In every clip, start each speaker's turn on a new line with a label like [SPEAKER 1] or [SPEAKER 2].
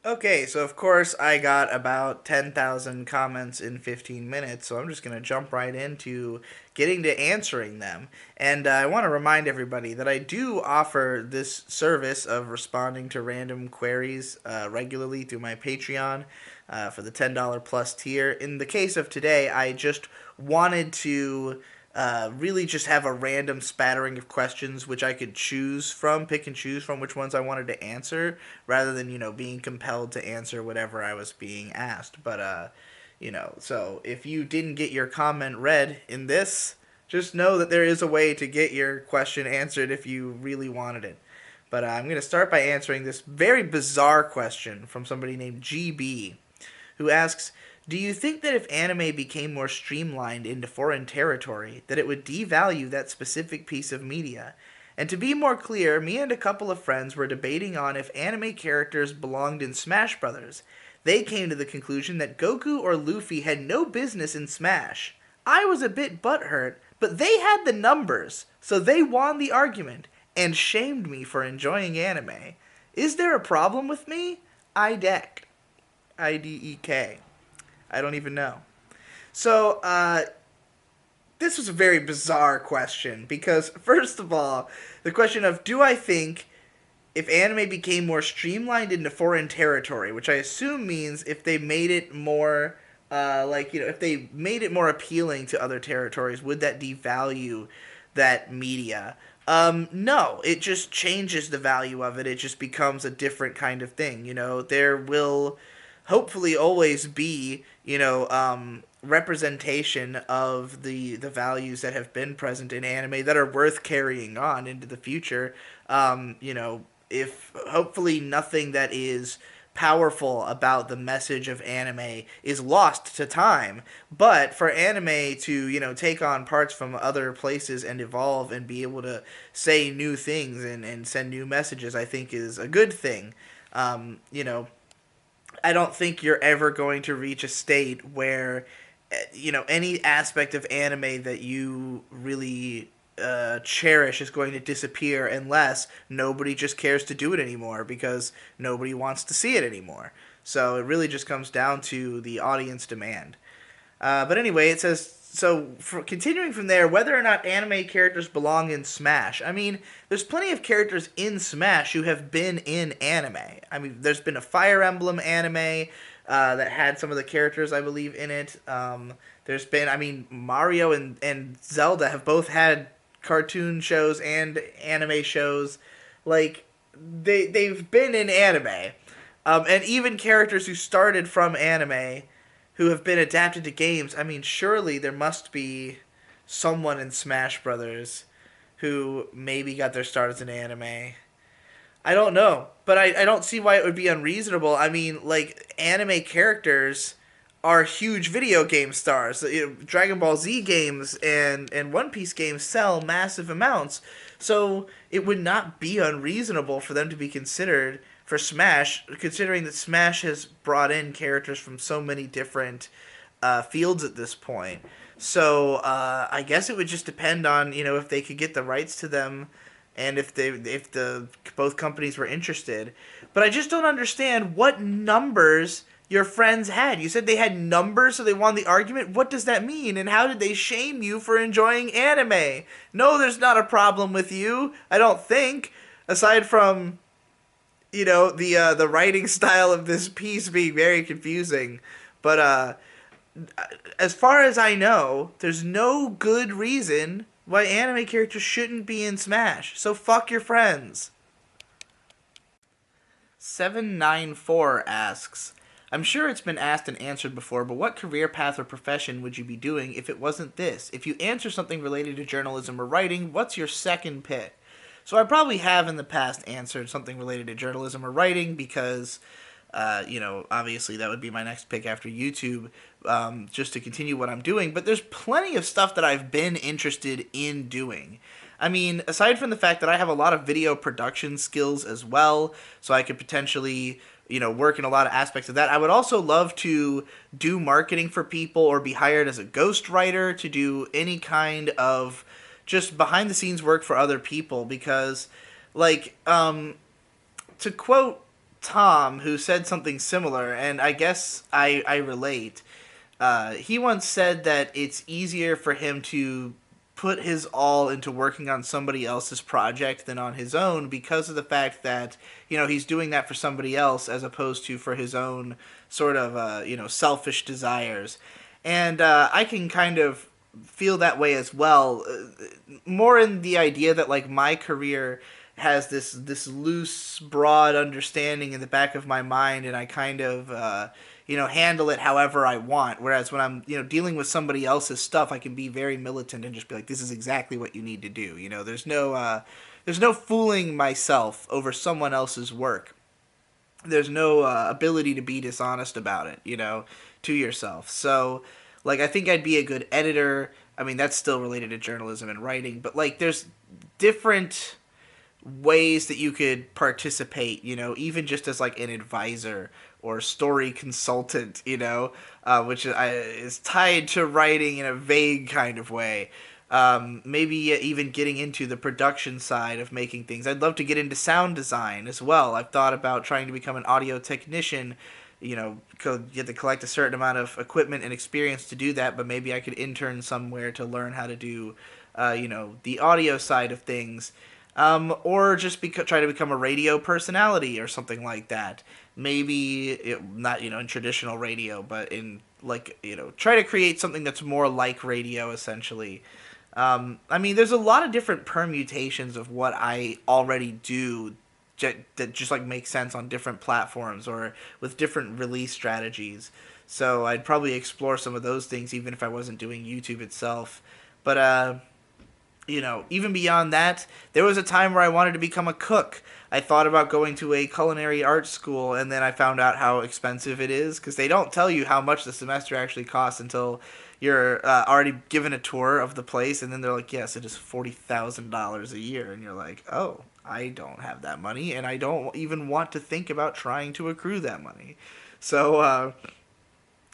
[SPEAKER 1] Okay, so of course I got about 10,000 comments in 15 minutes, so I'm just going to jump right into getting to answering them. And I want to remind everybody that I do offer this service of responding to random queries regularly through my Patreon for the $10 plus tier. In the case of today, I just wanted to really just have a random spattering of questions which I could choose from, pick and choose from which ones I wanted to answer, rather than, being compelled to answer whatever I was being asked. But, so if you didn't get your comment read in this, just know that there is a way to get your question answered if you really wanted it. But I'm going to start by answering this very bizarre question from somebody named GB, who asks, do you think that if anime became more streamlined into foreign territory, that it would devalue that specific piece of media? And to be more clear, me and a couple of friends were debating on if anime characters belonged in Smash Brothers. They came to the conclusion that Goku or Luffy had no business in Smash. I was a bit butthurt, but they had the numbers, so they won the argument and shamed me for enjoying anime. Is there a problem with me? IDEK. IDEK. I don't even know. So, this was a very bizarre question because, first of all, the question of do I think if anime became more streamlined into foreign territory, which I assume means if they made it more, if they made it more appealing to other territories, would that devalue that media? No, it just changes the value of it. It just becomes a different kind of thing. There will hopefully always be, representation of the values that have been present in anime that are worth carrying on into the future. If hopefully nothing that is powerful about the message of anime is lost to time, but for anime to take on parts from other places and evolve and be able to say new things and send new messages, I think is a good thing. um, you know I don't think you're ever going to reach a state where, any aspect of anime that you really cherish is going to disappear unless nobody just cares to do it anymore because nobody wants to see it anymore. So it really just comes down to the audience demand. But anyway, it says so. For continuing from there, whether or not anime characters belong in Smash. I mean, there's plenty of characters in Smash who have been in anime. I mean, there's been a Fire Emblem anime that had some of the characters, I believe, in it. There's been, I mean, Mario and Zelda have both had cartoon shows and anime shows. Like they've been in anime, and even characters who started from anime who have been adapted to games. I mean, surely there must be someone in Smash Brothers who maybe got their start as an anime. I don't know, but I don't see why it would be unreasonable. I mean, like, anime characters are huge video game stars. Dragon Ball Z games and One Piece games sell massive amounts. So it would not be unreasonable for them to be considered for Smash, considering that Smash has brought in characters from so many different fields at this point. So I guess it would just depend on if they could get the rights to them, and if the both companies were interested. But I just don't understand what numbers your friends had. You said they had numbers, so they won the argument. What does that mean? And how did they shame you for enjoying anime? No, there's not a problem with you. I don't think, aside from the writing style of this piece being very confusing. But as far as I know, there's no good reason why anime characters shouldn't be in Smash. So fuck your friends. 794 asks, I'm sure it's been asked and answered before, but what career path or profession would you be doing if it wasn't this? If you answer something related to journalism or writing, what's your second pick? So I probably have in the past answered something related to journalism or writing because, obviously that would be my next pick after YouTube, just to continue what I'm doing. But there's plenty of stuff that I've been interested in doing. I mean, aside from the fact that I have a lot of video production skills as well, so I could potentially, work in a lot of aspects of that. I would also love to do marketing for people or be hired as a ghostwriter to do any kind of just behind the scenes work for other people because, like, to quote Tom, who said something similar, and I guess I relate. He once said that it's easier for him to put his all into working on somebody else's project than on his own, because of the fact that he's doing that for somebody else as opposed to for his own sort of selfish desires. And I can kind of feel that way as well, more in the idea that like my career has this loose, broad understanding in the back of my mind, and I kind of handle it however I want. Whereas when I'm dealing with somebody else's stuff, I can be very militant and just be like, this is exactly what you need to do. There's no fooling myself over someone else's work. There's no ability to be dishonest about it, to yourself. So, like, I think I'd be a good editor. I mean, that's still related to journalism and writing, but like, there's different ways that you could participate, even just as like an advisor or story consultant, which is tied to writing in a vague kind of way. Maybe even getting into the production side of making things. I'd love to get into sound design as well. I've thought about trying to become an audio technician. You have to collect a certain amount of equipment and experience to do that, but maybe I could intern somewhere to learn how to do, the audio side of things. Or just try to become a radio personality or something like that. Maybe not in traditional radio, but in like try to create something that's more like radio essentially. I mean, there's a lot of different permutations of what I already do that just like make sense on different platforms or with different release strategies. So I'd probably explore some of those things even if I wasn't doing YouTube itself. But even beyond that, there was a time where I wanted to become a cook. I thought about going to a culinary arts school, and then I found out how expensive it is, because they don't tell you how much the semester actually costs until you're already given a tour of the place, and then they're like, yes, it is $40,000 a year, and you're like, oh, I don't have that money, and I don't even want to think about trying to accrue that money. So,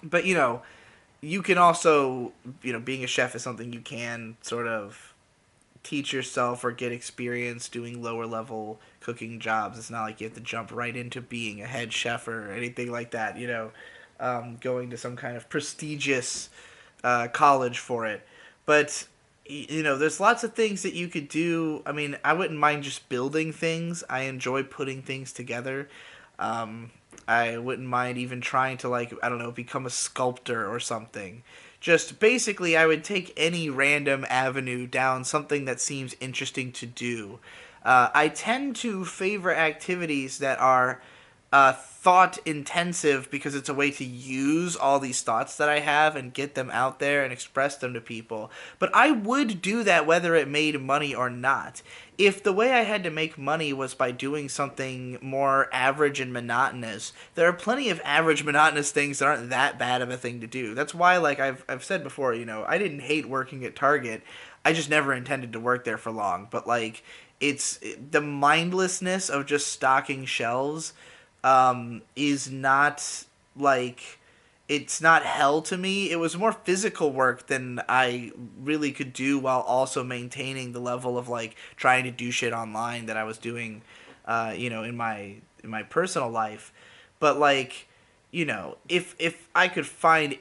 [SPEAKER 1] but you can also, being a chef is something you can sort of teach yourself or get experience doing lower level cooking jobs. It's not like you have to jump right into being a head chef or anything like that, going to some kind of prestigious college for it. But, there's lots of things that you could do. I mean, I wouldn't mind just building things. I enjoy putting things together. I wouldn't mind even trying to, like, I don't know, become a sculptor or something. Just basically, I would take any random avenue down something that seems interesting to do. I tend to favor activities that are thought intensive because it's a way to use all these thoughts that I have and get them out there and express them to people. But I would do that whether it made money or not. If the way I had to make money was by doing something more average and monotonous, there are plenty of average monotonous things that aren't that bad of a thing to do. That's why, like I've said before, I didn't hate working at Target. I just never intended to work there for long. But like, it's the mindlessness of just stocking shelves is not like, it's not hell to me. It was more physical work than I really could do while also maintaining the level of like trying to do shit online that I was doing, in my personal life. But like, if I could find,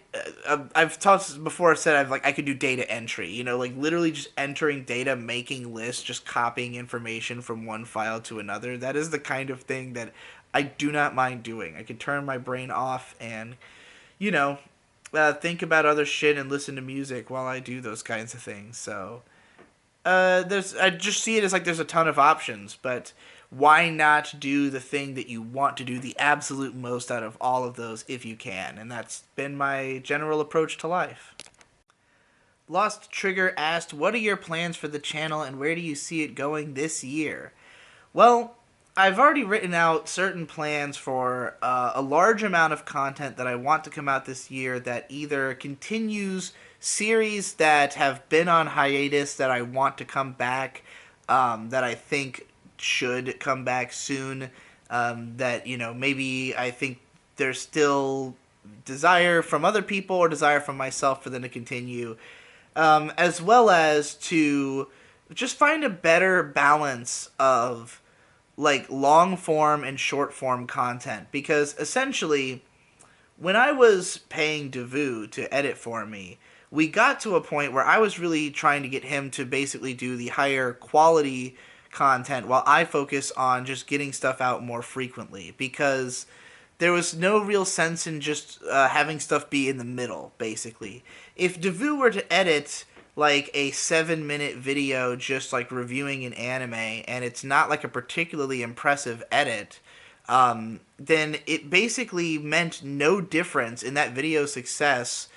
[SPEAKER 1] I've talked before. Said I could do data entry. Like literally just entering data, making lists, just copying information from one file to another. That is the kind of thing that I do not mind doing. I can turn my brain off and, think about other shit and listen to music while I do those kinds of things. So, I just see it as like there's a ton of options, but why not do the thing that you want to do the absolute most out of all of those if you can? And that's been my general approach to life. Lost Trigger asked, what are your plans for the channel and where do you see it going this year? Well, I've already written out certain plans for a large amount of content that I want to come out this year that either continues series that have been on hiatus that I want to come back, that I think should come back soon, that, maybe I think there's still desire from other people or desire from myself for them to continue, as well as to just find a better balance of like long form and short form content, because essentially when I was paying Devu to edit for me, we got to a point where I was really trying to get him to basically do the higher quality content while I focus on just getting stuff out more frequently, because there was no real sense in just having stuff be in the middle, basically. If Devu were to edit like a 7-minute video just like reviewing an anime and it's not like a particularly impressive edit, then it basically meant no difference in that video's success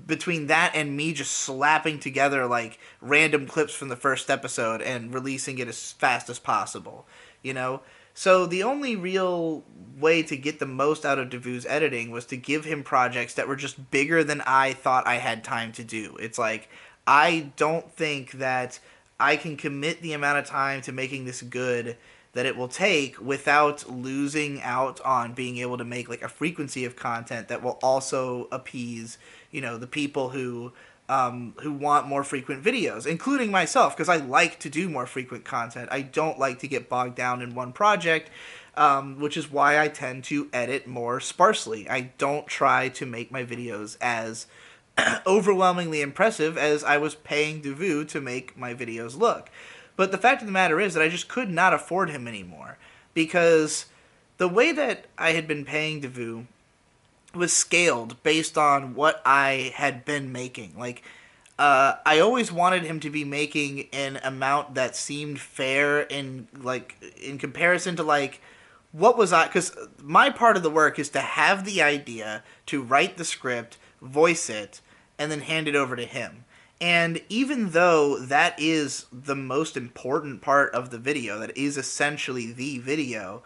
[SPEAKER 1] between that and me just slapping together like random clips from the first episode and releasing it as fast as possible, you know? So the only real way to get the most out of Devu's editing was to give him projects that were just bigger than I thought I had time to do. It's like, I don't think that I can commit the amount of time to making this good that it will take without losing out on being able to make like a frequency of content that will also appease, you know, the people who want more frequent videos, including myself, because I like to do more frequent content. I don't like to get bogged down in one project, which is why I tend to edit more sparsely. I don't try to make my videos as overwhelmingly impressive as I was paying Devu to make my videos look. But the fact of the matter is that I just could not afford him anymore, because the way that I had been paying Devu was scaled based on what I had been making. Like, I always wanted him to be making an amount that seemed fair in like in comparison to like what was I, because my part of the work is to have the idea, to write the script, voice it, and then hand it over to him. And even though that is the most important part of the video, that is essentially the video,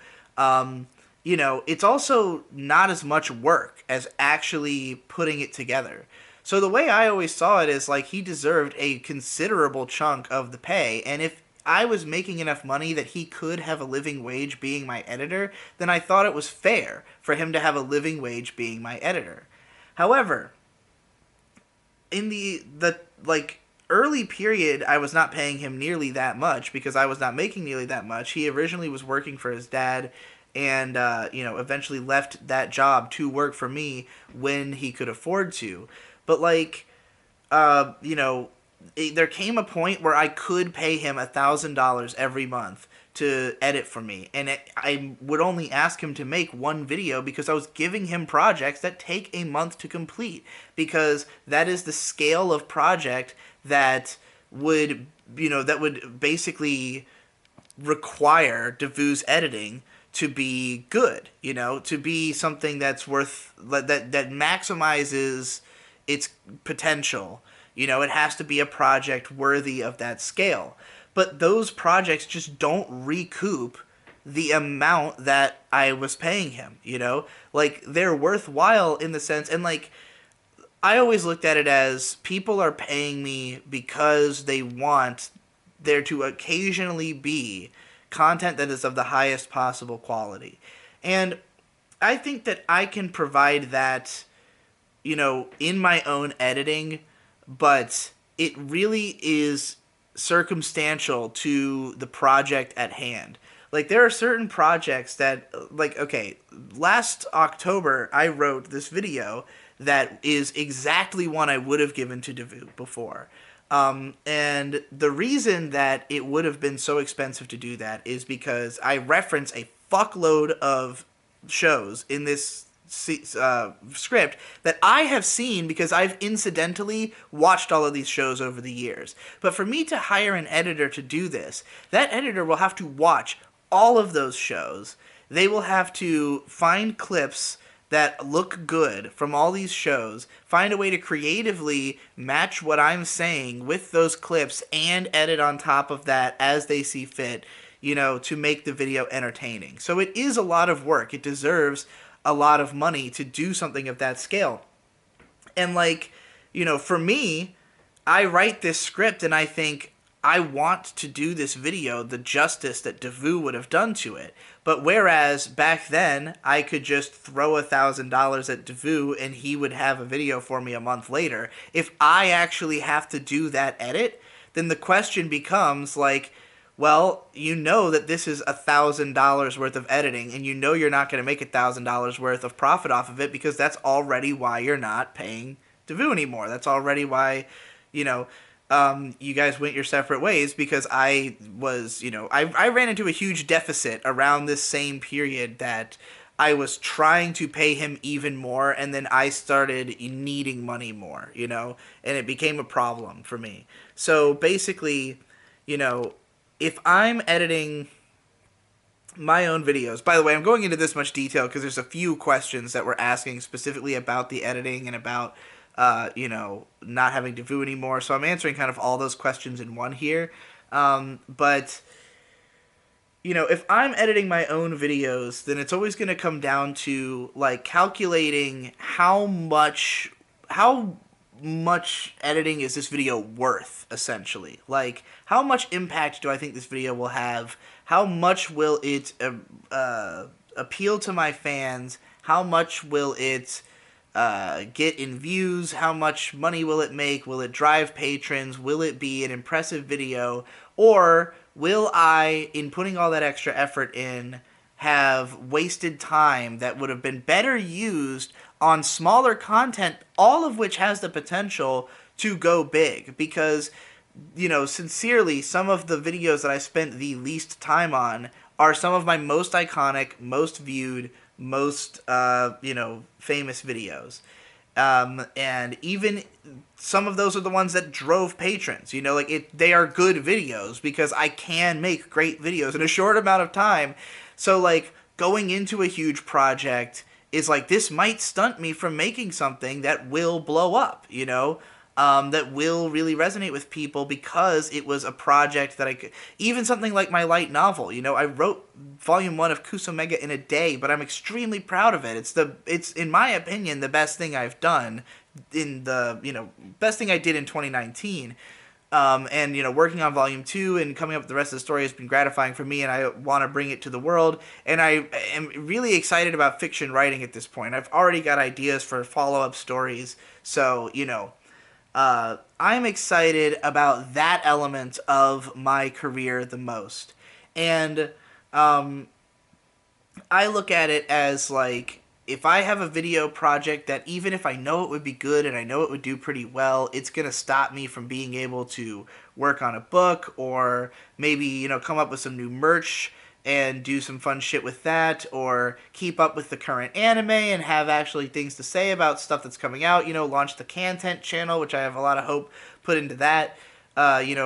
[SPEAKER 1] you know, it's also not as much work as actually putting it together. So the way I always saw it is like he deserved a considerable chunk of the pay, and if I was making enough money that he could have a living wage being my editor, then I thought it was fair for him to have a living wage being my editor. However, in the like early period, I was not paying him nearly that much because I was not making nearly that much. He originally was working for his dad, and you know, eventually left that job to work for me when he could afford to. But like, you know, there came a point where I could pay him $1,000 every month to edit for me, and I would only ask him to make one video because I was giving him projects that take a month to complete, because that is the scale of project that would, you know, that would basically require Devu's editing to be good, you know, to be something that's worth, that maximizes its potential. You know, it has to be a project worthy of that scale. But those projects just don't recoup the amount that I was paying him, you know? Like, they're worthwhile in the sense, and like, I always looked at it as people are paying me because they want there to occasionally be content that is of the highest possible quality. And I think that I can provide that, you know, in my own editing, but it really is circumstantial to the project at hand. Like, there are certain projects that, like, okay, last October I wrote this video that is exactly one I would have given to Devu before. And the reason that it would have been so expensive to do that is because I reference a fuckload of shows in this script that I have seen because I've incidentally watched all of these shows over the years. But for me to hire an editor to do this, that editor will have to watch all of those shows. They will have to find clips that look good from all these shows, find a way to creatively match what I'm saying with those clips, and edit on top of that as they see fit, you know, to make the video entertaining. So it is a lot of work. It deserves a lot of money to do something of that scale. And like, you know, for me, I write this script and I think, I want to do this video the justice that Devu would have done to it. But whereas back then, I could just throw $1,000 at Devu and he would have a video for me a month later, if I actually have to do that edit, then the question becomes like, well, you know that this is $1,000 worth of editing, and you know you're not going to make $1,000 worth of profit off of it because that's already why you're not paying Davoo anymore. That's already why, you know, you guys went your separate ways because I was, I ran into a huge deficit around this same period that I was trying to pay him even more, and then I started needing money more, and it became a problem for me. So basically, you know, if I'm editing my own videos, by the way, I'm going into this much detail because there's a few questions that we're asking specifically about the editing and about, not having to do anymore. So I'm answering kind of all those questions in one here. But if I'm editing my own videos, then it's always going to come down to like calculating how much editing is this video worth, essentially. Like, how much impact do I think this video will have? How much will it appeal to my fans? How much will it get in views? How much money will it make? Will it drive patrons? Will it be an impressive video? Or will I, in putting all that extra effort in, have wasted time that would have been better used on smaller content, all of which has the potential to go big? Because, sincerely, some of the videos that I spent the least time on are some of my most iconic, most viewed, most, famous videos. And even some of those are the ones that drove patrons. They are good videos because I can make great videos in a short amount of time. So, like, going into a huge project is like, this might stunt me from making something that will blow up, that will really resonate with people because it was a project that I could... Even something like my light novel, I wrote volume 1 of Kusomega in a day, but I'm extremely proud of it. It's in my opinion, the best thing I've done best thing I did in 2019. And working on volume 2 and coming up with the rest of the story has been gratifying for me, and I want to bring it to the world. And I am really excited about fiction writing at this point. I've already got ideas for follow-up stories, so I'm excited about that element of my career the most. And I look at it as like, if I have a video project that even if I know it would be good and I know it would do pretty well, it's going to stop me from being able to work on a book or maybe, come up with some new merch and do some fun shit with that, or keep up with the current anime and have actually things to say about stuff that's coming out, launch the Content channel, which I have a lot of hope put into that,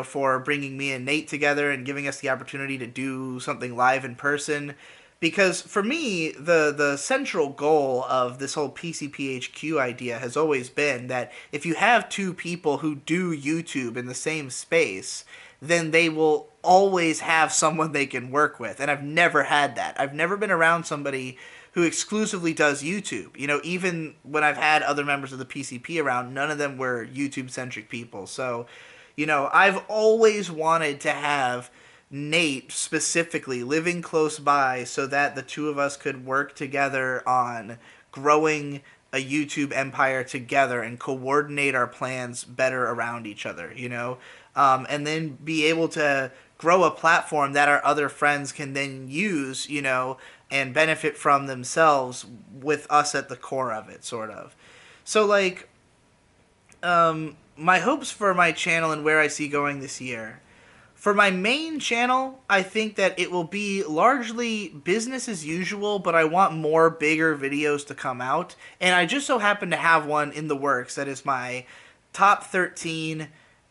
[SPEAKER 1] for bringing me and Nate together and giving us the opportunity to do something live in person. Because for me, the central goal of this whole PCPHQ idea has always been that if you have two people who do YouTube in the same space, then they will always have someone they can work with. And I've never had that. I've never been around somebody who exclusively does YouTube. Even when I've had other members of the PCP around, none of them were YouTube-centric people. So, I've always wanted to have Nate specifically living close by so that the two of us could work together on growing a YouTube empire together and coordinate our plans better around each other, and then be able to grow a platform that our other friends can then use, and benefit from themselves with us at the core of it, sort of. So, like, my hopes for my channel and where I see going this year. For my main channel, I think that it will be largely business as usual, but I want more bigger videos to come out. And I just so happen to have one in the works that is my top 13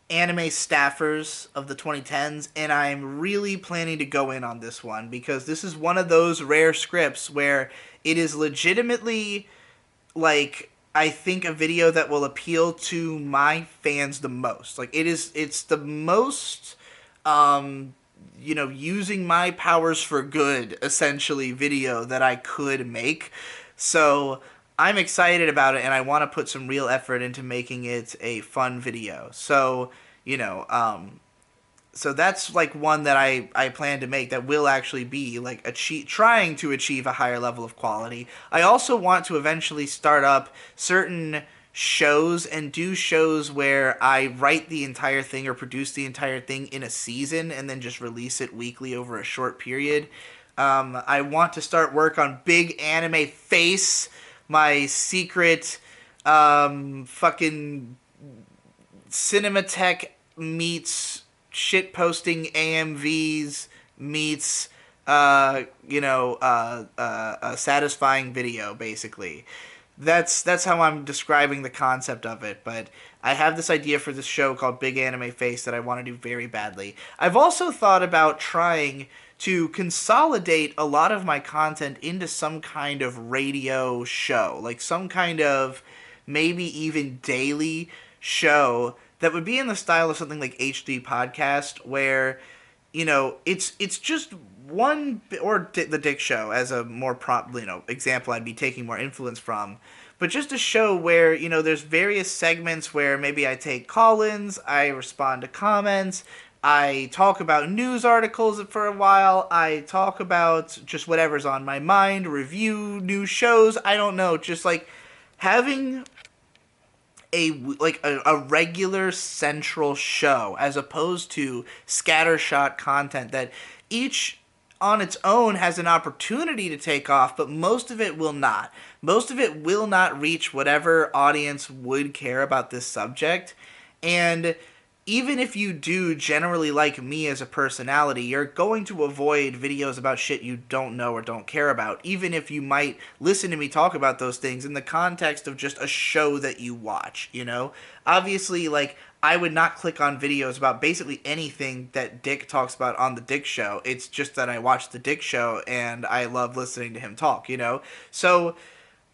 [SPEAKER 1] anime staffers of the 2010s, and I'm really planning to go in on this one because this is one of those rare scripts where it is legitimately, like, I think a video that will appeal to my fans the most. Like, it's the most... using my powers for good, essentially, video that I could make. So I'm excited about it, and I want to put some real effort into making it a fun video. So, so that's like one that I plan to make that will actually be like trying to achieve a higher level of quality. I also want to eventually start up certain shows and do shows where I write the entire thing or produce the entire thing in a season and then just release it weekly over a short period. I want to start work on Big Anime Face, my secret fucking Cinematech meets shitposting AMVs meets a satisfying video, basically. That's how I'm describing the concept of it. But I have this idea for this show called Big Anime Face that I want to do very badly. I've also thought about trying to consolidate a lot of my content into some kind of radio show, like some kind of maybe even daily show that would be in the style of something like HD Podcast, where it's just one, or the Dick Show as a more example I'd be taking more influence from, but just a show where there's various segments where maybe I take call-ins, I respond to comments, I talk about news articles for a while, I talk about just whatever's on my mind, review new shows, I don't know, just like having a regular central show as opposed to scattershot content that each on its own has an opportunity to take off, but most of it will not. Most of it will not reach whatever audience would care about this subject. And even if you do generally like me as a personality, you're going to avoid videos about shit you don't know or don't care about, even if you might listen to me talk about those things in the context of just a show that you watch, Obviously, I would not click on videos about basically anything that Dick talks about on the Dick Show. It's just that I watch the Dick Show and I love listening to him talk, So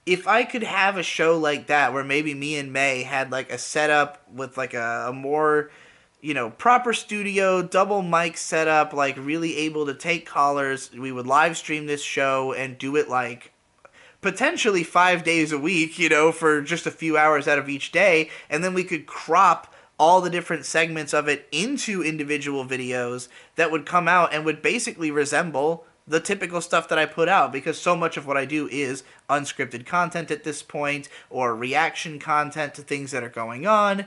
[SPEAKER 1] if I could have a show like that where maybe me and May had a setup with a more proper studio, double mic setup, really able to take callers. We would live stream this show and do it potentially 5 days a week, for just a few hours out of each day. And then we could crop all the different segments of it into individual videos that would come out and would basically resemble the typical stuff that I put out, because so much of what I do is unscripted content at this point, or reaction content to things that are going on,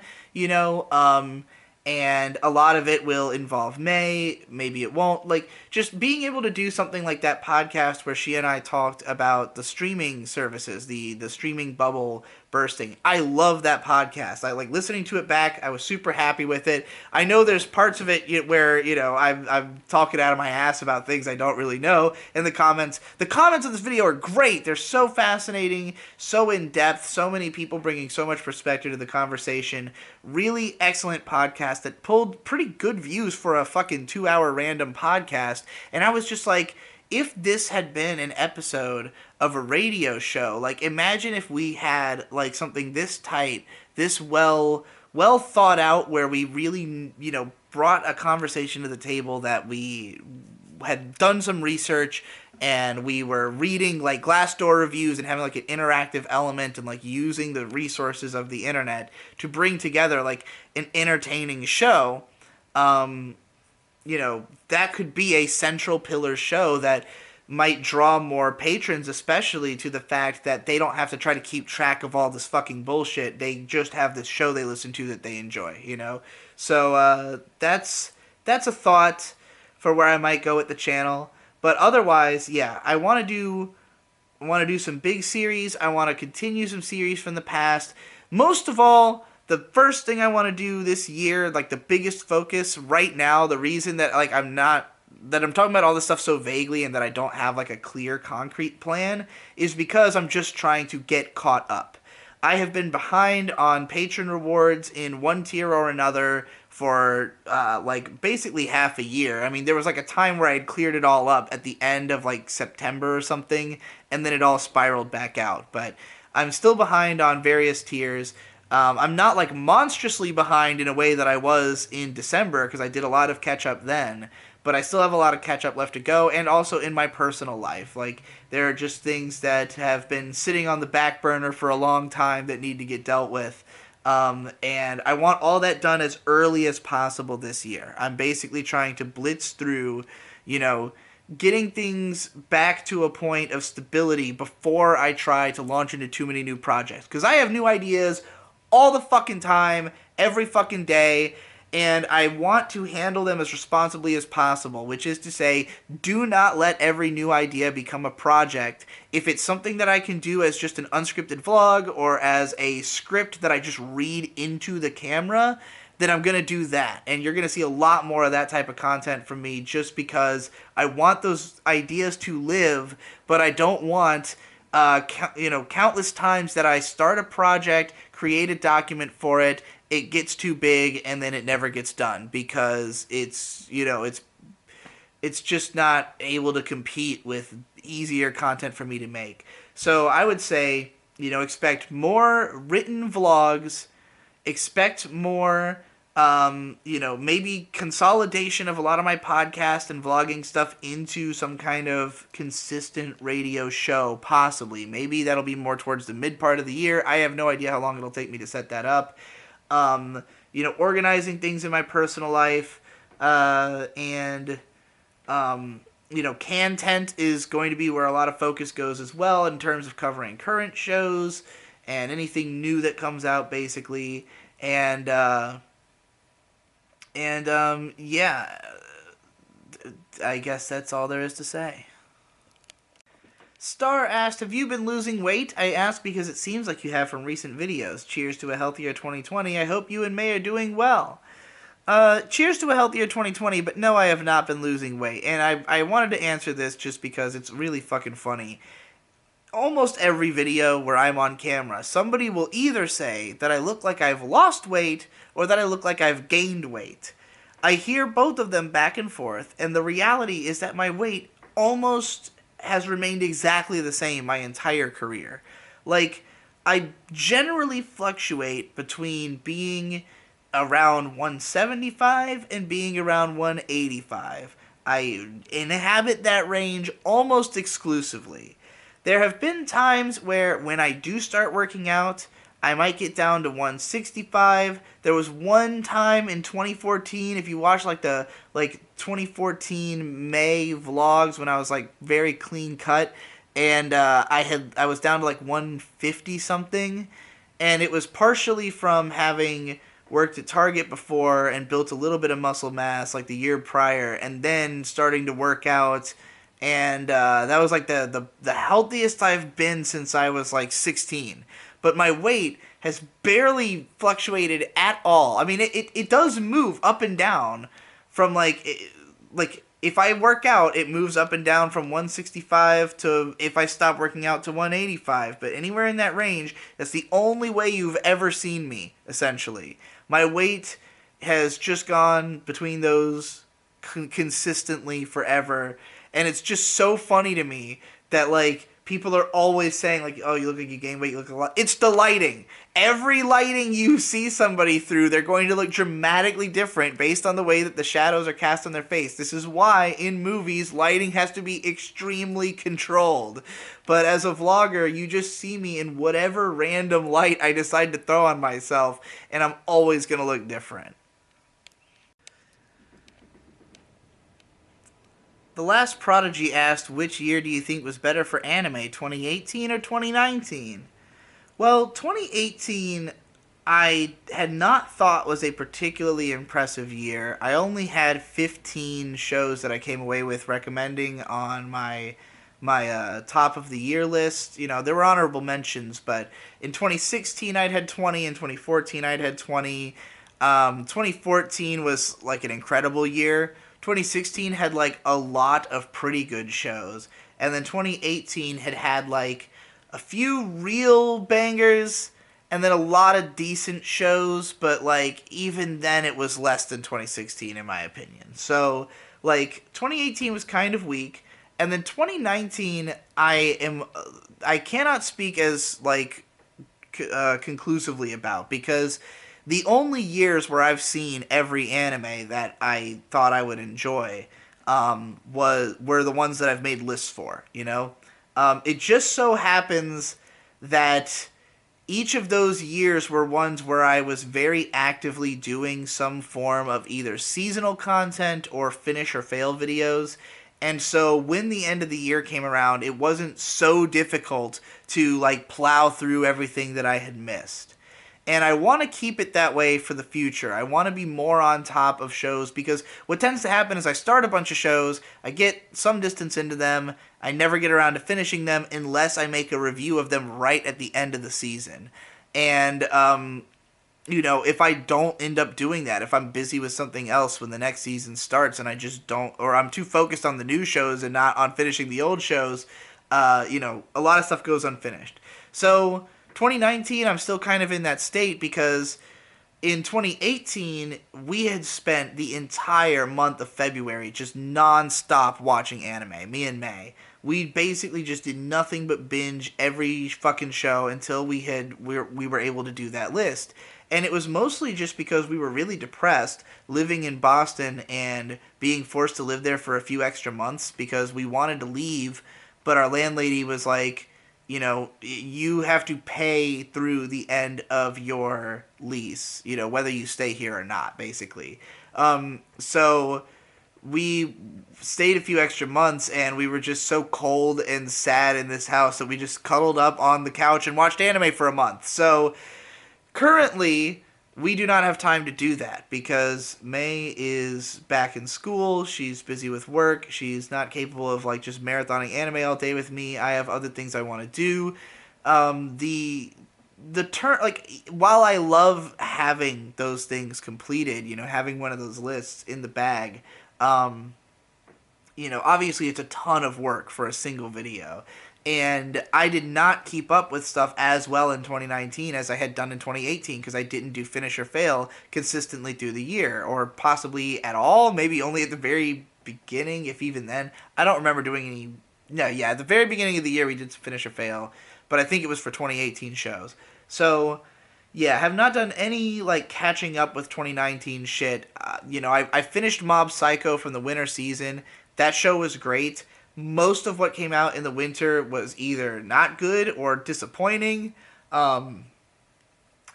[SPEAKER 1] and a lot of it will involve May, maybe it won't. Just being able to do something like that podcast where she and I talked about the streaming services, the streaming bubble bursting. I love that podcast. I listening to it back. I was super happy with it. I know there's parts of it where, I'm talking out of my ass about things I don't really know in the comments. The comments of this video are great. They're so fascinating, so in-depth, so many people bringing so much perspective to the conversation. Really excellent podcast that pulled pretty good views for a fucking 2-hour random podcast. And I was just like, if this had been an episode of a radio show, imagine if we had something this tight, this well thought out, where we really brought a conversation to the table, that we had done some research and we were reading Glassdoor reviews and having an interactive element and using the resources of the internet to bring together an entertaining show. That could be a central pillar show that might draw more patrons, especially to the fact that they don't have to try to keep track of all this fucking bullshit. They just have this show they listen to that they enjoy, So that's a thought for where I might go with the channel. But otherwise, yeah, I want to do some big series. I want to continue some series from the past. Most of all, the first thing I want to do this year, the biggest focus right now, the reason that I'm talking about all this stuff so vaguely and that I don't have a clear, concrete plan, is because I'm just trying to get caught up. I have been behind on patron rewards in one tier or another for basically half a year. I mean, there was a time where I had cleared it all up at the end of September or something, and then it all spiraled back out. But I'm still behind on various tiers. I'm not monstrously behind in a way that I was in December, because I did a lot of catch up then, but I still have a lot of catch up left to go, and also in my personal life. There are just things that have been sitting on the back burner for a long time that need to get dealt with. And I want all that done as early as possible this year. I'm basically trying to blitz through, getting things back to a point of stability before I try to launch into too many new projects. Because I have new ideas all the fucking time, every fucking day, and I want to handle them as responsibly as possible, which is to say, do not let every new idea become a project. If it's something that I can do as just an unscripted vlog or as a script that I just read into the camera, then I'm going to do that. And you're going to see a lot more of that type of content from me just because I want those ideas to live, but I don't want countless times that I start a project, create a document for it, it gets too big, and then it never gets done because it's just not able to compete with easier content for me to make. So I would say, expect more written vlogs, expect more maybe consolidation of a lot of my podcast and vlogging stuff into some kind of consistent radio show, possibly. Maybe that'll be more towards the mid part of the year. I have no idea how long it'll take me to set that up. Organizing things in my personal life, and content is going to be where a lot of focus goes as well in terms of covering current shows and anything new that comes out, basically. And yeah, I guess that's all there is to say. Star asked, have you been losing weight? I ask because it seems like you have from recent videos. Cheers to a healthier 2020. I hope you and May are doing well. Cheers to a healthier 2020, but no, I have not been losing weight. And I wanted to answer this just because it's really fucking funny. Almost every video where I'm on camera, somebody will either say that I look like I've lost weight or that I look like I've gained weight. I hear both of them back and forth, and the reality is that my weight almost has remained exactly the same my entire career. Like, I generally fluctuate between being around 175 and being around 185. I inhabit that range almost exclusively. There have been times where when I do start working out, I might get down to 165. There was one time in 2014, if you watch like the 2014 May vlogs when I was like very clean cut, and I was down to like 150 something, and it was partially from having worked at Target before and built a little bit of muscle mass like the year prior, and then starting to work out. And that was like the healthiest I've been since I was like 16. But my weight has barely fluctuated at all. I mean, it does move up and down from like if I work out, it moves up and down from 165 to, if I stop working out, to 185. But anywhere in that range, that's the only way you've ever seen me, essentially. My weight has just gone between those consistently forever. And it's just so funny to me that, like, people are always saying, like, oh, you look like you gained weight, you look a lot. It's the lighting. Every lighting you see somebody through, they're going to look dramatically different based on the way that the shadows are cast on their face. This is why, in movies, lighting has to be extremely controlled. But as a vlogger, you just see me in whatever random light I decide to throw on myself, and I'm always going to look different. The Last Prodigy asked, which year do you think was better for anime, 2018 or 2019? Well, 2018 I had not thought was a particularly impressive year. I only had 15 shows that I came away with recommending on my top of the year list. You know, there were honorable mentions, but in 2016 I'd had 20, in 2014 I'd had 20. 2014 was like an incredible year. 2016 had like a lot of pretty good shows, and then 2018 had like a few real bangers and then a lot of decent shows, but like even then it was less than 2016 in my opinion. So like 2018 was kind of weak, and then 2019 I cannot speak as like conclusively about, because the only years where I've seen every anime that I thought I would enjoy were the ones that I've made lists for, you know? It just so happens that each of those years were ones where I was very actively doing some form of either seasonal content or finish or fail videos. And so when the end of the year came around, it wasn't so difficult to like plow through everything that I had missed. And I want to keep it that way for the future. I want to be more on top of shows because what tends to happen is I start a bunch of shows, I get some distance into them, I never get around to finishing them unless I make a review of them right at the end of the season. And if I don't end up doing that, if I'm busy with something else when the next season starts and I just don't, or I'm too focused on the new shows and not on finishing the old shows, a lot of stuff goes unfinished. So 2019, I'm still kind of in that state because in 2018, we had spent the entire month of February just non-stop watching anime, me and May. We basically just did nothing but binge every fucking show until we were able to do that list. And it was mostly just because we were really depressed living in Boston and being forced to live there for a few extra months because we wanted to leave, but our landlady was like, you have to pay through the end of your lease, whether you stay here or not, basically. So we stayed a few extra months and we were just so cold and sad in this house that we just cuddled up on the couch and watched anime for a month. So currently, we do not have time to do that because May is back in school. She's busy with work. She's not capable of just marathoning anime all day with me. I have other things I want to do. The turn while I love having those things completed, having one of those lists in the bag, obviously it's a ton of work for a single video. And I did not keep up with stuff as well in 2019 as I had done in 2018 because I didn't do Finish or Fail consistently through the year, or possibly at all, maybe only at the very beginning, if even then. I don't remember doing any... No, yeah, at the very beginning of the year we did Finish or Fail, but I think it was for 2018 shows. So, yeah, have not done any, catching up with 2019 shit. I finished Mob Psycho from the winter season. That show was great. Most of what came out in the winter was either not good or disappointing. And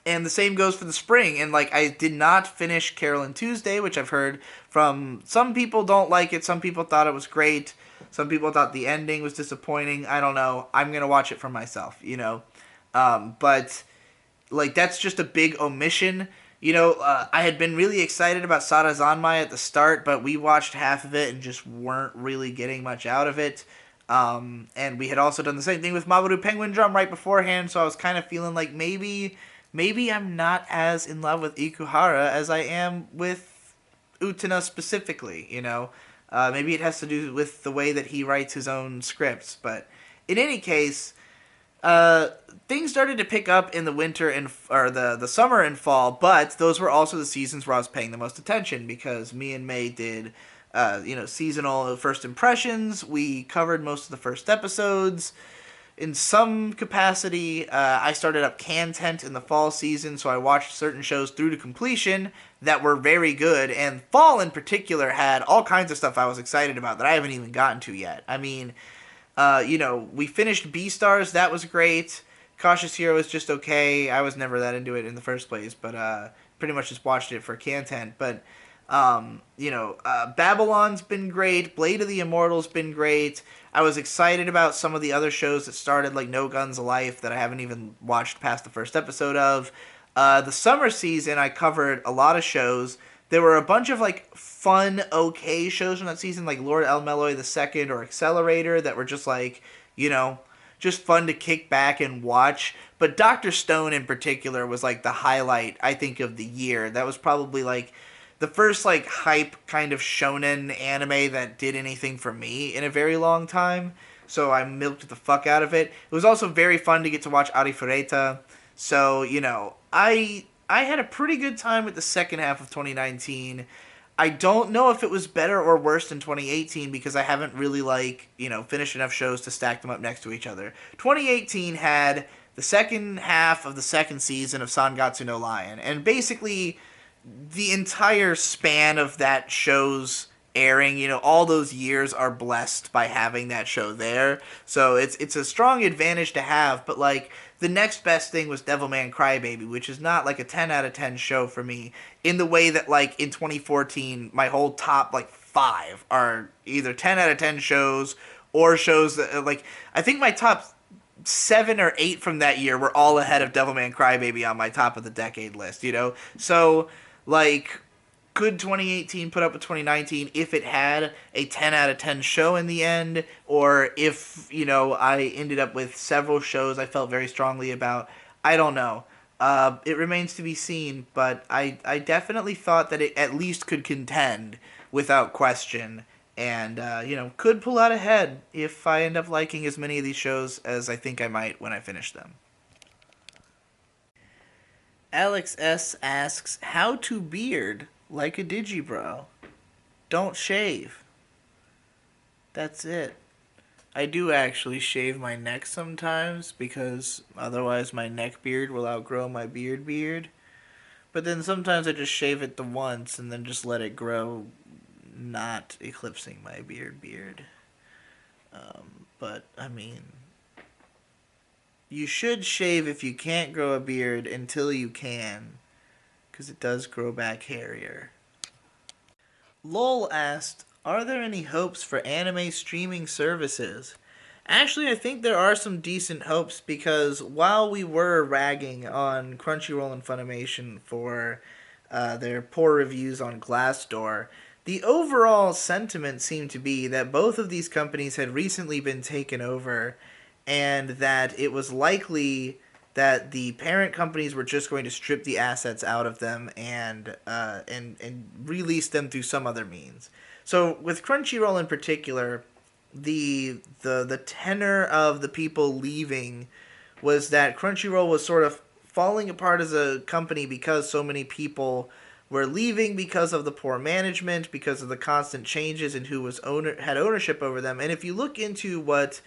[SPEAKER 1] the same goes for the spring. And, I did not finish Carol and Tuesday, which I've heard from some people don't like it. Some people thought it was great. Some people thought the ending was disappointing. I don't know. I'm going to watch it for myself, But, that's just a big omission. I had been really excited about Sada Zanmai at the start, but we watched half of it and just weren't really getting much out of it. And we had also done the same thing with Mamoru Penguin Drum right beforehand, so I was kind of feeling like maybe I'm not as in love with Ikuhara as I am with Utena specifically, Maybe it has to do with the way that he writes his own scripts, but in any case... things started to pick up in the winter or the summer and fall, but those were also the seasons where I was paying the most attention because me and May did, seasonal first impressions. We covered most of the first episodes. In some capacity, I started up Content in the fall season, so I watched certain shows through to completion that were very good, and fall in particular had all kinds of stuff I was excited about that I haven't even gotten to yet. I mean... we finished Beastars. That was great. Cautious Hero was just okay. I was never that into it in the first place, but pretty much just watched it for content. But, Babylon's been great. Blade of the Immortal's been great. I was excited about some of the other shows that started, like No Guns Life, that I haven't even watched past the first episode of. The summer season, I covered a lot of shows. There were a bunch of, fun, okay shows from that season, like Lord El Meloy II or Accelerator, that were just, just fun to kick back and watch. But Dr. Stone in particular was, the highlight, I think, of the year. That was probably, the first, hype kind of shonen anime that did anything for me in a very long time. So I milked the fuck out of it. It was also very fun to get to watch Arifureta. So, I had a pretty good time with the second half of 2019. I don't know if it was better or worse than 2018 because I haven't really, finished enough shows to stack them up next to each other. 2018 had the second half of the second season of Sangatsu no Lion, and basically the entire span of that show's airing, all those years are blessed by having that show there. So it's a strong advantage to have, but, the next best thing was Devilman Crybaby, which is not, a 10 out of 10 show for me, in the way that, in 2014, my whole top, 5 are either 10 out of 10 shows, or shows that, I think my top 7 or 8 from that year were all ahead of Devilman Crybaby on my top of the decade list, you know? So, like, could 2018 put up with 2019 if it had a 10 out of 10 show in the end, or if, you know, I ended up with several shows I felt very strongly about? I don't know. It remains to be seen, but I definitely thought that it at least could contend without question, and, you know, could pull out ahead if I end up liking as many of these shows as I think I might when I finish them. Alex S. asks, how to beard like a digibro? Don't shave. That's it. I do actually shave my neck sometimes because otherwise my neck beard will outgrow my beard. But then sometimes I just shave it the once and then just let it grow, not eclipsing my beard. But I mean, you should shave if you can't grow a beard until you can, because it does grow back hairier. Lol asked, are there any hopes for anime streaming services? Actually, I think there are some decent hopes because while we were ragging on Crunchyroll and Funimation for their poor reviews on Glassdoor, the overall sentiment seemed to be that both of these companies had recently been taken over and that it was likely that the parent companies were just going to strip the assets out of them and release them through some other means. So with Crunchyroll in particular, the tenor of the people leaving was that Crunchyroll was sort of falling apart as a company because so many people were leaving because of the poor management, because of the constant changes in who was had ownership over them. And if you look into what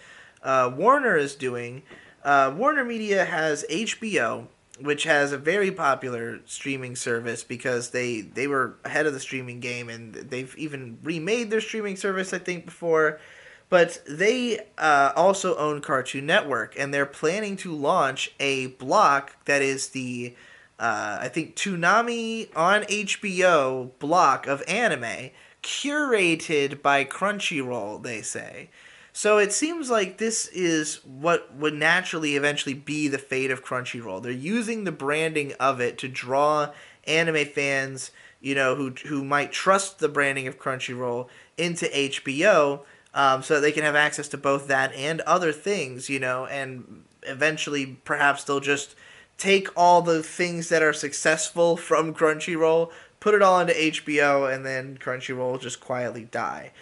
[SPEAKER 1] Warner is doing, Warner Media has HBO, which has a very popular streaming service because they were ahead of the streaming game, and they've even remade their streaming service, I think, before. But they also own Cartoon Network, and they're planning to launch a block that is the, I think, Toonami on HBO block of anime, curated by Crunchyroll, they say. So it seems like this is what would naturally eventually be the fate of Crunchyroll. They're using the branding of it to draw anime fans, you know, who might trust the branding of Crunchyroll into HBO, so that they can have access to both that and other things, you know, and eventually perhaps they'll just take all the things that are successful from Crunchyroll, put it all into HBO, and then Crunchyroll will just quietly die.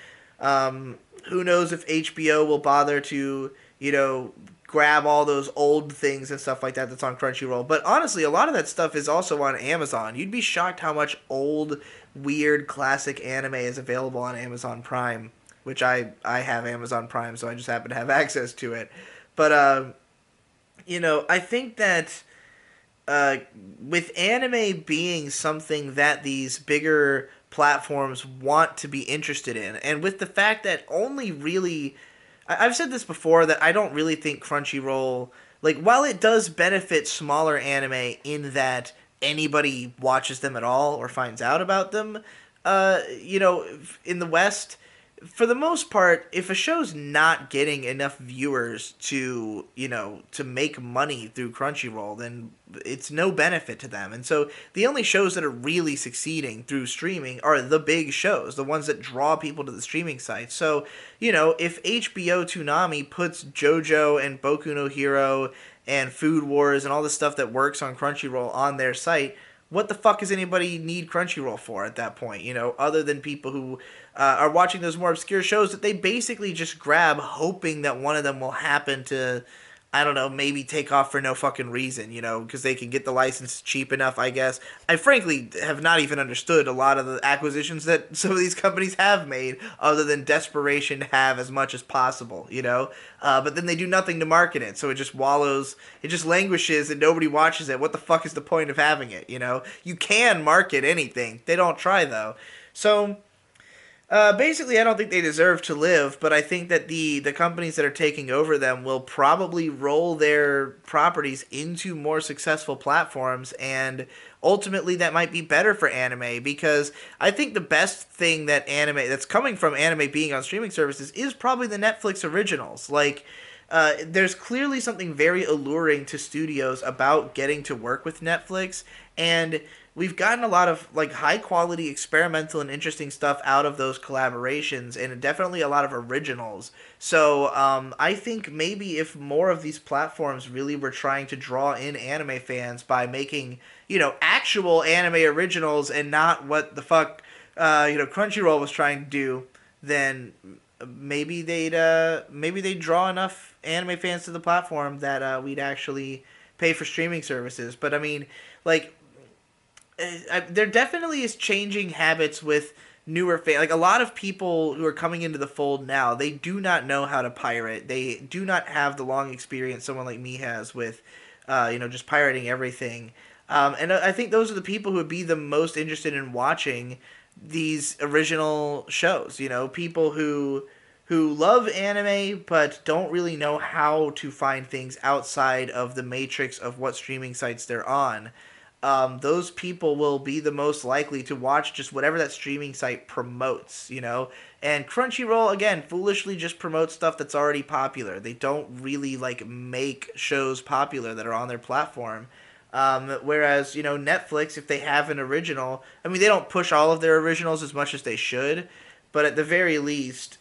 [SPEAKER 1] Who knows if HBO will bother to, you know, grab all those old things and stuff like that that's on Crunchyroll. But honestly, a lot of that stuff is also on Amazon. You'd be shocked how much old, weird, classic anime is available on Amazon Prime, which I have Amazon Prime, so I just happen to have access to it. But, you know, I think that with anime being something that these bigger platforms want to be interested in, and with the fact that only really, I've said this before, that I don't really think Crunchyroll, like, while it does benefit smaller anime in that anybody watches them at all or finds out about them, you know, in the West, for the most part, if a show's not getting enough viewers to, you know, to make money through Crunchyroll, then it's no benefit to them. And so the only shows that are really succeeding through streaming are the big shows, the ones that draw people to the streaming sites. So, you know, if HBO Toonami puts JoJo and Boku no Hero and Food Wars and all the stuff that works on Crunchyroll on their site, what the fuck does anybody need Crunchyroll for at that point, you know, other than people who are watching those more obscure shows that they basically just grab hoping that one of them will happen to, I don't know, maybe take off for no fucking reason, you know, because they can get the license cheap enough, I guess. I frankly have not even understood a lot of the acquisitions that some of these companies have made, other than desperation to have as much as possible, you know? But then they do nothing to market it, so it just wallows, it just languishes and nobody watches it. What the fuck is the point of having it, you know? You can market anything. They don't try, though. So basically, I don't think they deserve to live, but I think that the companies that are taking over them will probably roll their properties into more successful platforms, and ultimately that might be better for anime, because I think the best thing that anime that's coming from anime being on streaming services is probably the Netflix originals. Like, there's clearly something very alluring to studios about getting to work with Netflix, and we've gotten a lot of like high quality experimental and interesting stuff out of those collaborations, and definitely a lot of originals. So I think maybe if more of these platforms really were trying to draw in anime fans by making, actual anime originals and not what the fuck Crunchyroll was trying to do, then maybe they'd draw enough anime fans to the platform that we'd actually pay for streaming services. But I mean, like, there definitely is changing habits with newer fans. Like a lot of people who are coming into the fold now, they do not know how to pirate. They do not have the long experience someone like me has with, just pirating everything. And I think those are the people who would be the most interested in watching these original shows. People who love anime but don't really know how to find things outside of the matrix of what streaming sites they're on. Those people will be the most likely to watch just whatever that streaming site promotes. And Crunchyroll, again, foolishly just promotes stuff that's already popular. They don't really like make shows popular that are on their platform. Whereas, Netflix, if they have an original, I mean, they don't push all of their originals as much as they should, but at the very least,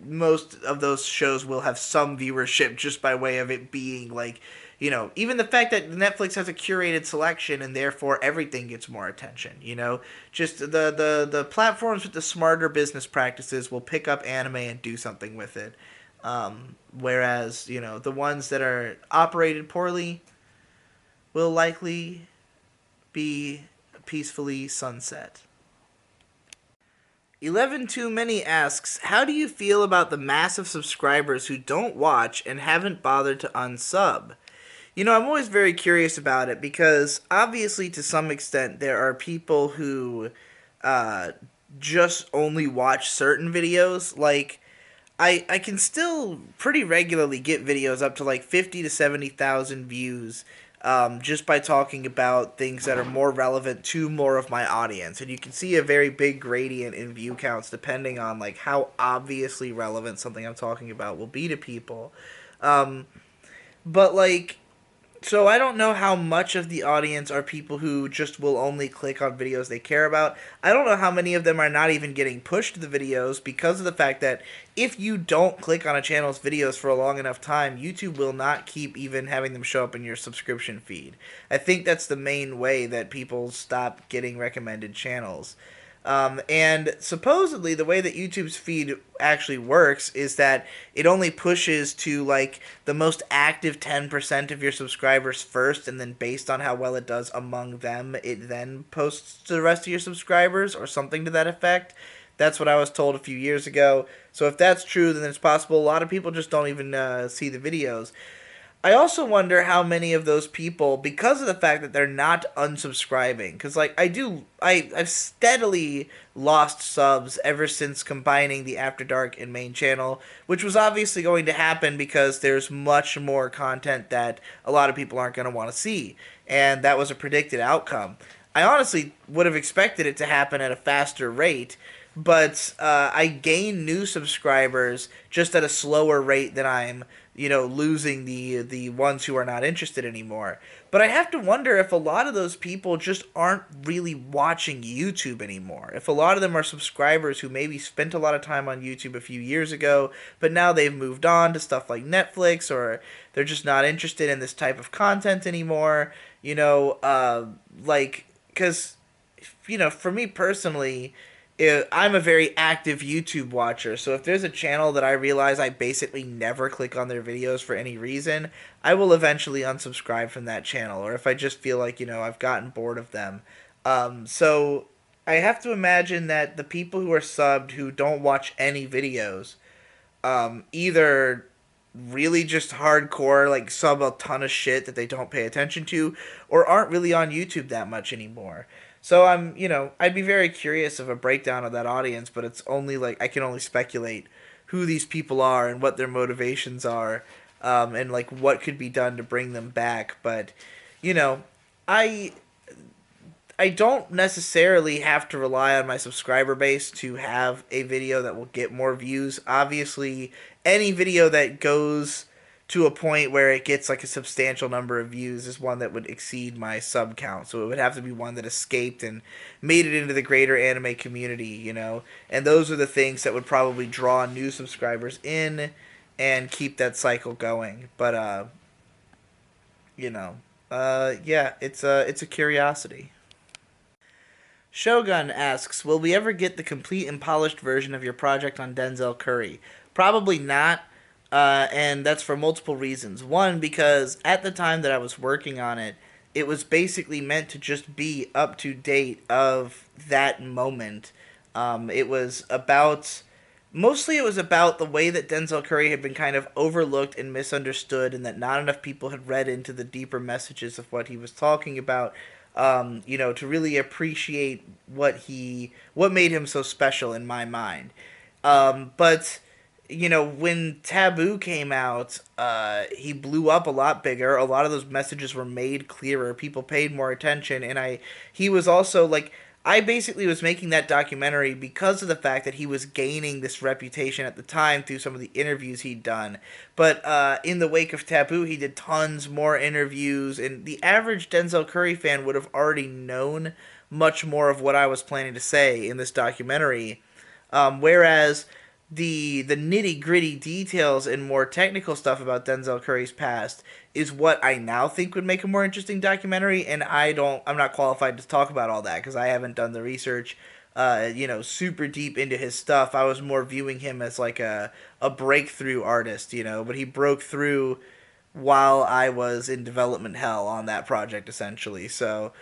[SPEAKER 1] most of those shows will have some viewership just by way of it being like, even the fact that Netflix has a curated selection and therefore everything gets more attention. Just the platforms with the smarter business practices will pick up anime and do something with it. Whereas, the ones that are operated poorly will likely be peacefully sunset. 11 Too Many asks, how do you feel about the massive subscribers who don't watch and haven't bothered to unsub? I'm always very curious about it because obviously to some extent there are people who just only watch certain videos. Like, I can still pretty regularly get videos up to like 50 to 70,000 views just by talking about things that are more relevant to more of my audience. And you can see a very big gradient in view counts depending on like how obviously relevant something I'm talking about will be to people. But like, so I don't know how much of the audience are people who just will only click on videos they care about. I don't know how many of them are not even getting pushed to the videos because of the fact that if you don't click on a channel's videos for a long enough time, YouTube will not keep even having them show up in your subscription feed. I think that's the main way that people stop getting recommended channels. And supposedly the way that YouTube's feed actually works is that it only pushes to like the most active 10% of your subscribers first, and then based on how well it does among them, it then posts to the rest of your subscribers or something to that effect. That's what I was told a few years ago. So if that's true, then it's possible a lot of people just don't even see the videos. I also wonder how many of those people, because of the fact that they're not unsubscribing, because like I've steadily lost subs ever since combining the After Dark and main channel, which was obviously going to happen because there's much more content that a lot of people aren't going to want to see, and that was a predicted outcome. I honestly would have expected it to happen at a faster rate, but I gain new subscribers just at a slower rate than I'm losing the ones who are not interested anymore. But I have to wonder if a lot of those people just aren't really watching YouTube anymore. If a lot of them are subscribers who maybe spent a lot of time on YouTube a few years ago, but now they've moved on to stuff like Netflix, or they're just not interested in this type of content anymore. Because, for me personally, I'm a very active YouTube watcher, so if there's a channel that I realize I basically never click on their videos for any reason, I will eventually unsubscribe from that channel, or if I just feel like, I've gotten bored of them. So I have to imagine that the people who are subbed who don't watch any videos, either really just hardcore, like sub a ton of shit that they don't pay attention to, or aren't really on YouTube that much anymore. So I'd be very curious of a breakdown of that audience, but it's only like I can only speculate who these people are and what their motivations are, and like what could be done to bring them back. But you know, I I don't necessarily have to rely on my subscriber base to have a video that will get more views. Obviously, any video that goes to a point where it gets like a substantial number of views is one that would exceed my sub count. So it would have to be one that escaped and made it into the greater anime community, you know. And those are the things that would probably draw new subscribers in and keep that cycle going. But you know, yeah, it's a curiosity. Shogun asks, "Will we ever get the complete and polished version of your project on Denzel Curry?" Probably not, and that's for multiple reasons. One, because at the time that I was working on it, it was basically meant to just be up to date of that moment. It was about Mostly it was about the way that Denzel Curry had been kind of overlooked and misunderstood, and that not enough people had read into the deeper messages of what he was talking about. To really appreciate what made him so special in my mind. But when Taboo came out, he blew up a lot bigger. A lot of those messages were made clearer. People paid more attention, and he was also like, I basically was making that documentary because of the fact that he was gaining this reputation at the time through some of the interviews he'd done. But in the wake of Taboo, he did tons more interviews, and the average Denzel Curry fan would have already known much more of what I was planning to say in this documentary. Whereas the nitty gritty details and more technical stuff about Denzel Curry's past is what I now think would make a more interesting documentary, and I'm not qualified to talk about all that because I haven't done the research. Super deep into his stuff. I was more viewing him as like a breakthrough artist, but he broke through while I was in development hell on that project essentially. So,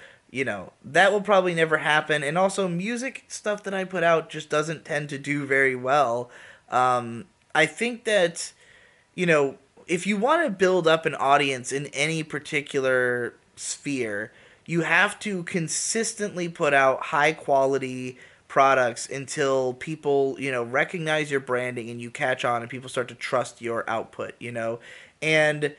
[SPEAKER 1] that will probably never happen. And also, music stuff that I put out just doesn't tend to do very well. I think that, you know, if you want to build up an audience in any particular sphere, you have to consistently put out high quality products until people, recognize your branding and you catch on and people start to trust your output. And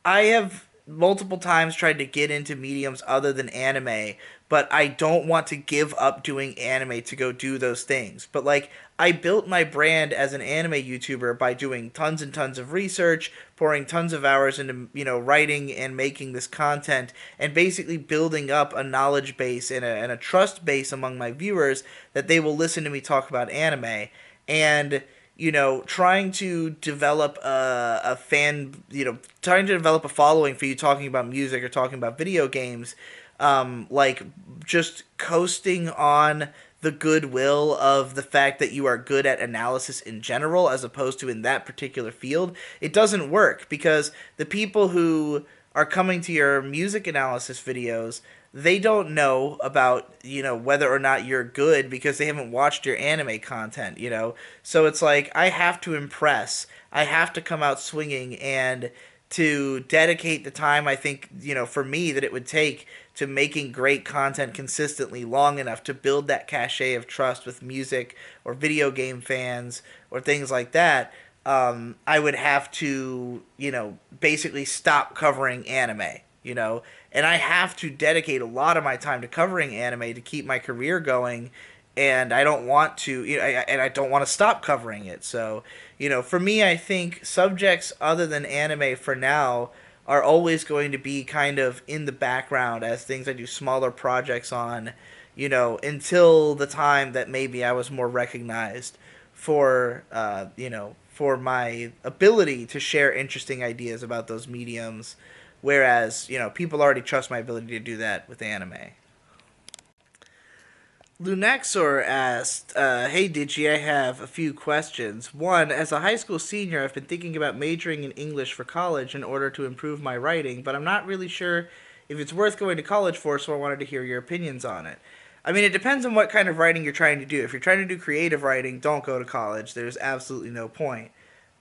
[SPEAKER 1] I have multiple times tried to get into mediums other than anime, but I don't want to give up doing anime to go do those things. But like, I built my brand as an anime YouTuber by doing tons and tons of research, pouring tons of hours into, writing and making this content, and basically building up a knowledge base and a trust base among my viewers that they will listen to me talk about anime. And trying to develop a fan, trying to develop a following for you talking about music or talking about video games, like just coasting on the goodwill of the fact that you are good at analysis in general as opposed to in that particular field, it doesn't work because the people who are coming to your music analysis videos, they don't know about whether or not you're good because they haven't watched your anime content. So it's like, I have to impress, I have to come out swinging, and to dedicate the time I think for me that it would take to making great content consistently long enough to build that cachet of trust with music or video game fans or things like that. I would have to, basically stop covering anime. And I have to dedicate a lot of my time to covering anime to keep my career going, and I don't want to, and I don't want to stop covering it. So, for me, I think subjects other than anime for now are always going to be kind of in the background as things I do smaller projects on, until the time that maybe I was more recognized for my ability to share interesting ideas about those mediums. Whereas, people already trust my ability to do that with anime. Lunaxor asked, "Hey Digi, I have a few questions. One, as a high school senior, I've been thinking about majoring in English for college in order to improve my writing, but I'm not really sure if it's worth going to college for, so I wanted to hear your opinions on it." I mean, it depends on what kind of writing you're trying to do. If you're trying to do creative writing, don't go to college. There's absolutely no point.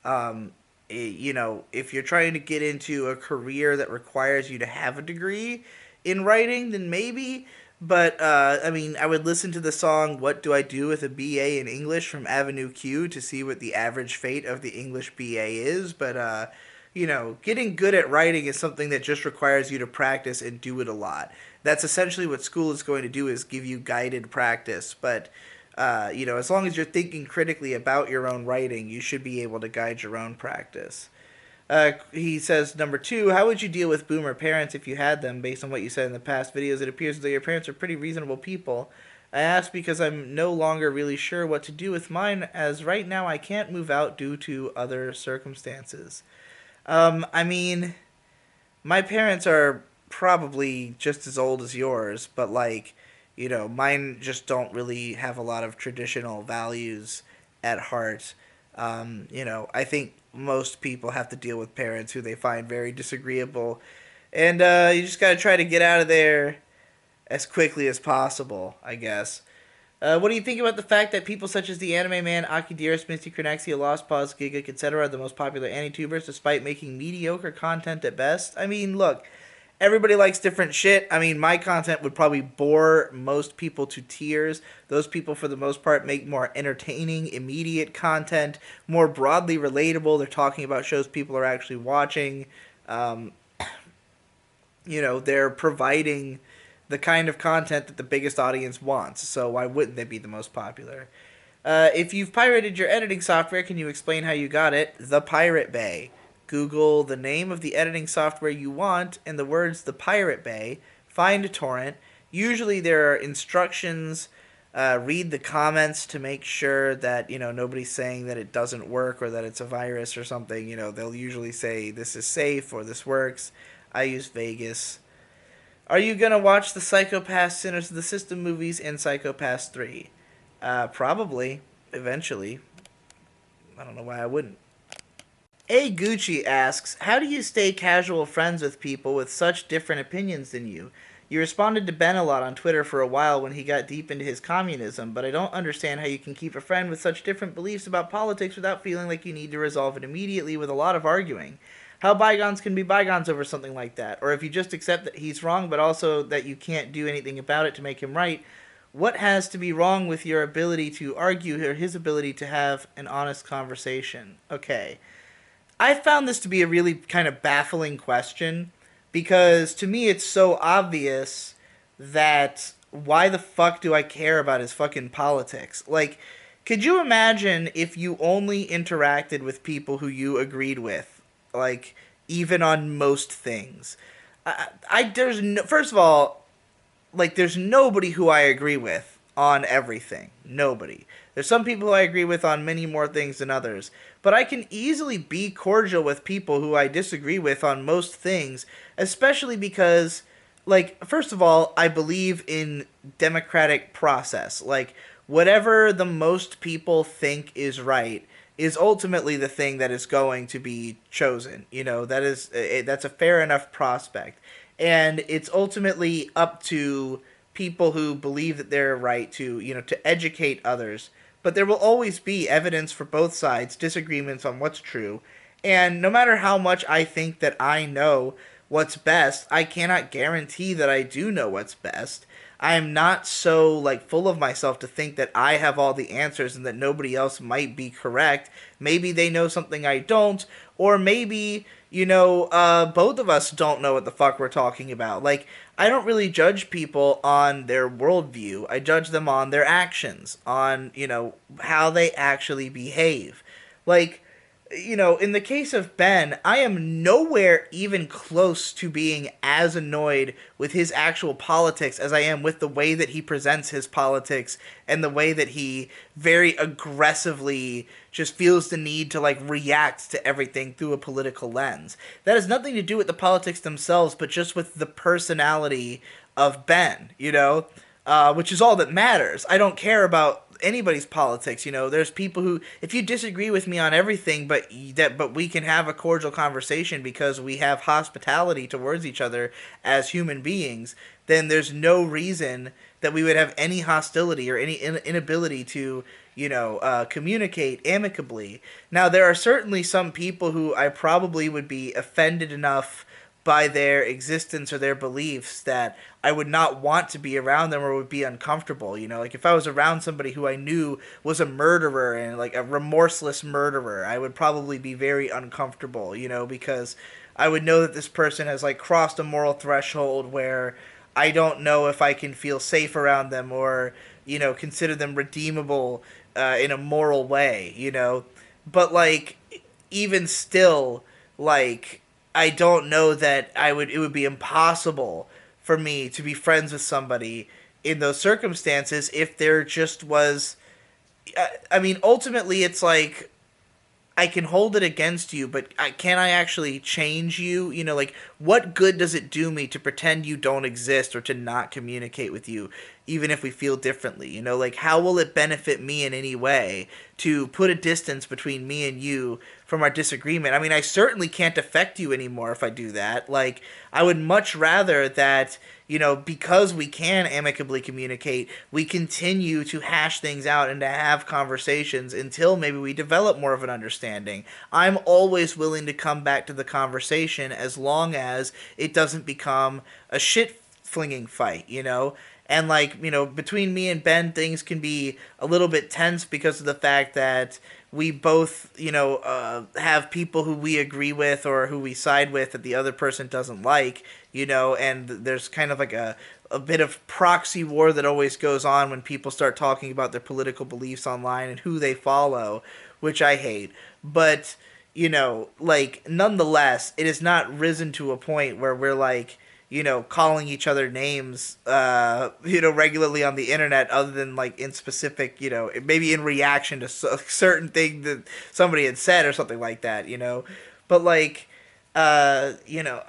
[SPEAKER 1] Um, if you're trying to get into a career that requires you to have a degree in writing, then maybe. But I mean, I would listen to the song "What Do I Do with a BA in English" from Avenue Q to see what the average fate of the English BA is. But getting good at writing is something that just requires you to practice and do it a lot. That's essentially what school is going to do, is give you guided practice. But as long as you're thinking critically about your own writing, you should be able to guide your own practice. He says, number two, how would you deal with boomer parents if you had them? Based on what you said in the past videos, it appears that your parents are pretty reasonable people. I ask because I'm no longer really sure what to do with mine, as right now I can't move out due to other circumstances. I mean, my parents are probably just as old as yours, but like, mine just don't really have a lot of traditional values at heart. I think most people have to deal with parents who they find very disagreeable, and you just gotta try to get out of there as quickly as possible, I guess. What do you think about the fact that people such as the Anime Man, Akidiris, Misty Cronexia, Lost Pause, Giga, etc. are the most popular AniTubers despite making mediocre content at best? I mean, look, everybody likes different shit. I mean, my content would probably bore most people to tears. Those people, for the most part, make more entertaining, immediate content, more broadly relatable. They're talking about shows people are actually watching. Um, they're providing the kind of content that the biggest audience wants. So why wouldn't they be the most popular? If you've pirated your editing software, can you explain how you got it? The Pirate Bay. Google the name of the editing software you want and the words The Pirate Bay. Find a torrent. Usually there are instructions. Read the comments to make sure that nobody's saying that it doesn't work or that it's a virus or something. They'll usually say this is safe or this works. I use Vegas. Are you gonna watch the Psycho-Pass Sinners of the System movies and Psycho-Pass 3? Probably, eventually. I don't know why I wouldn't. A Gucci asks, how do you stay casual friends with people with such different opinions than you? You responded to Ben a lot on Twitter for a while when he got deep into his communism, but I don't understand how you can keep a friend with such different beliefs about politics without feeling like you need to resolve it immediately with a lot of arguing. How bygones can be bygones over something like that, or if you just accept that he's wrong but also that you can't do anything about it to make him right, what has to be wrong with your ability to argue or his ability to have an honest conversation? Okay. I found this to be a really kind of baffling question because to me it's so obvious that why the fuck do I care about his fucking politics? Like, could you imagine if you only interacted with people who you agreed with? Like, even on most things. There's no, first of all, like, there's nobody who I agree with on everything. Nobody. There's some people who I agree with on many more things than others. But I can easily be cordial with people who I disagree with on most things, especially because, like, first of all, I believe in democratic process. Like, whatever the most people think is right is ultimately the thing that is going to be chosen. That's a fair enough prospect. And it's ultimately up to people who believe that they're right to educate others. But there will always be evidence for both sides, disagreements on what's true. And no matter how much I think that I know what's best, I cannot guarantee that I do know what's best. I am not so like full of myself to think that I have all the answers and that nobody else might be correct. Maybe they know something I don't, or maybe both of us don't know what the fuck we're talking about. Like, I don't really judge people on their worldview. I judge them on their actions, on how they actually behave. Like, in the case of Ben, I am nowhere even close to being as annoyed with his actual politics as I am with the way that he presents his politics and the way that he very aggressively just feels the need to like react to everything through a political lens. That has nothing to do with the politics themselves, but just with the personality of Ben, which is all that matters. I don't care about anybody's politics. There's people who, if you disagree with me on everything, but we can have a cordial conversation because we have hospitality towards each other as human beings, then there's no reason that we would have any hostility or any inability to communicate amicably. Now, there are certainly some people who I probably would be offended enough by their existence or their beliefs that I would not want to be around them or would be uncomfortable. Like if I was around somebody who I knew was a murderer and like a remorseless murderer, I would probably be very uncomfortable, because I would know that this person has like crossed a moral threshold where I don't know if I can feel safe around them or, consider them redeemable in a moral way, But like, even still, like I don't know that it would be impossible for me to be friends with somebody in those circumstances if there just was I mean ultimately it's like I can hold it against you, but can I actually change you? You know, like, what good does it do me to pretend you don't exist or to not communicate with you, even if we feel differently? You know, like, how will it benefit me in any way to put a distance between me and you from our disagreement? I mean, I certainly can't affect you anymore if I do that. Like, I would much rather that, you know, because we can amicably communicate, we continue to hash things out and to have conversations until maybe we develop more of an understanding. I'm always willing to come back to the conversation as long as it doesn't become a shit flinging fight, you know? And like, you know, between me and Ben, things can be a little bit tense because of the fact that we both, you know, have people who we agree with or who we side with that the other person doesn't like, you know, and there's kind of like a bit of proxy war that always goes on when people start talking about their political beliefs online and who they follow, which I hate. But, you know, like, nonetheless, it has not risen to a point where we're like, you know, calling each other names, you know, regularly on the internet, other than like in specific, you know, maybe in reaction to a certain thing that somebody had said or something like that, you know. But like, you know,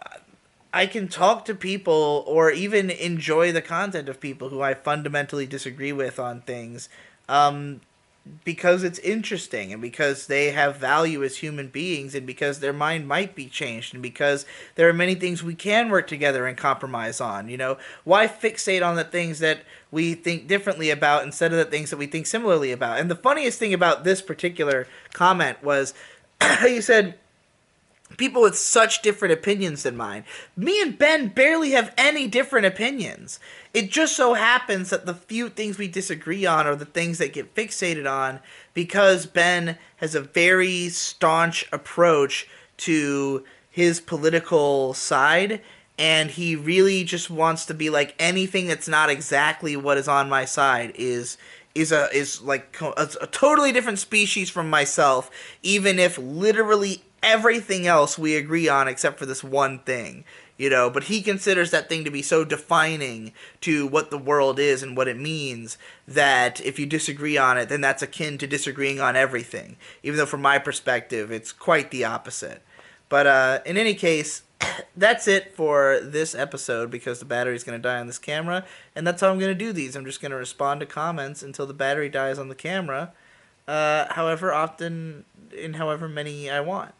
[SPEAKER 1] I can talk to people or even enjoy the content of people who I fundamentally disagree with on things, um, because it's interesting and because they have value as human beings and because their mind might be changed and because there are many things we can work together and compromise on. You know, why fixate on the things that we think differently about instead of the things that we think similarly about? And the funniest thing about this particular comment was you said people with such different opinions than mine. Me and Ben barely have any different opinions. It just so happens that the few things we disagree on are the things that get fixated on because Ben has a very staunch approach to his political side and he really just wants to be like anything that's not exactly what is on my side is like a totally different species from myself, even if literally everything else we agree on except for this one thing, you know. But he considers that thing to be so defining to what the world is and what it means that if you disagree on it, then that's akin to disagreeing on everything, even though from my perspective it's quite the opposite. But in any case, that's it for this episode because the battery's going to die on this camera, and that's how I'm going to do these. I'm just going to respond to comments until the battery dies on the camera, however often and however many I want.